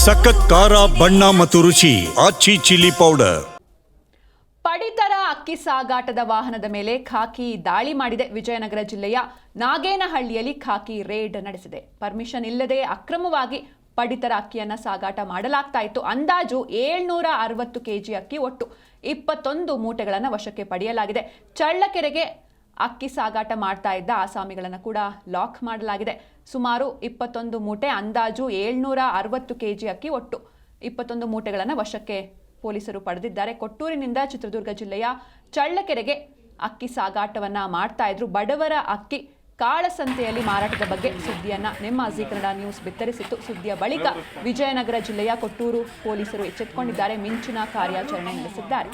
ಸಖತ್ ಖಾರ ಬಣ್ಣ ಮತ್ತು ರುಚಿ ಆಚಿ ಚಿಲ್ಲಿ ಪೌಡರ್. ಪಡಿತರ ಅಕ್ಕಿ ಸಾಗಾಟದ ವಾಹನದ ಮೇಲೆ ಖಾಕಿ ದಾಳಿ ಮಾಡಿದೆ. ವಿಜಯನಗರ ಜಿಲ್ಲೆಯ ನಾಗೇನಹಳ್ಳಿಯಲ್ಲಿ ಖಾಕಿ ರೇಡ್ ನಡೆಸಿದೆ. ಪರ್ಮಿಷನ್ ಇಲ್ಲದೆ ಅಕ್ರಮವಾಗಿ ಪಡಿತರ ಅಕ್ಕಿಯನ್ನು ಸಾಗಾಟ ಮಾಡಲಾಗ್ತಾ ಇತ್ತು. ಅಂದಾಜು 760 ಕೆಜಿ ಅಕ್ಕಿ, ಒಟ್ಟು 21 ಮೂಟೆಗಳನ್ನು ವಶಕ್ಕೆ ಪಡೆಯಲಾಗಿದೆ. ಚಳ್ಳಕೆರೆಗೆ ಅಕ್ಕಿ ಸಾಗಾಟ ಮಾಡ್ತಾ ಇದ್ದ ಆಸಾಮಿಗಳನ್ನು ಕೂಡ ಲಾಕ್ ಮಾಡಲಾಗಿದೆ. ಸುಮಾರು 21 ಮೂಟೆ, ಅಂದಾಜು 760 ಕೆಜಿ ಅಕ್ಕಿ, ಒಟ್ಟು 21 ಮೂಟೆಗಳನ್ನು ವಶಕ್ಕೆ ಪೊಲೀಸರು ಪಡೆದಿದ್ದಾರೆ. ಕೊಟ್ಟೂರಿನಿಂದ ಚಿತ್ರದುರ್ಗ ಜಿಲ್ಲೆಯ ಚಳ್ಳಕೆರೆಗೆ ಅಕ್ಕಿ ಸಾಗಾಟವನ್ನ ಮಾಡ್ತಾ ಇದ್ರು. ಬಡವರ ಅಕ್ಕಿ ಕಾಳಸಂತೆಯಲ್ಲಿ ಮಾರಾಟದ ಬಗ್ಗೆ ಸುದ್ದಿಯನ್ನ ನಿಮ್ಮ ಜಿ ಕನ್ನಡ ನ್ಯೂಸ್ ಬಿತ್ತರಿಸಿತ್ತು. ಸುದ್ದಿಯ ಬಳಿಕ ವಿಜಯನಗರ ಜಿಲ್ಲೆಯ ಕೊಟ್ಟೂರು ಪೊಲೀಸರು ಎಚ್ಚೆತ್ತುಕೊಂಡಿದ್ದಾರೆ. ಮಿಂಚಿನ ಕಾರ್ಯಾಚರಣೆ ನಡೆಸಿದ್ದಾರೆ.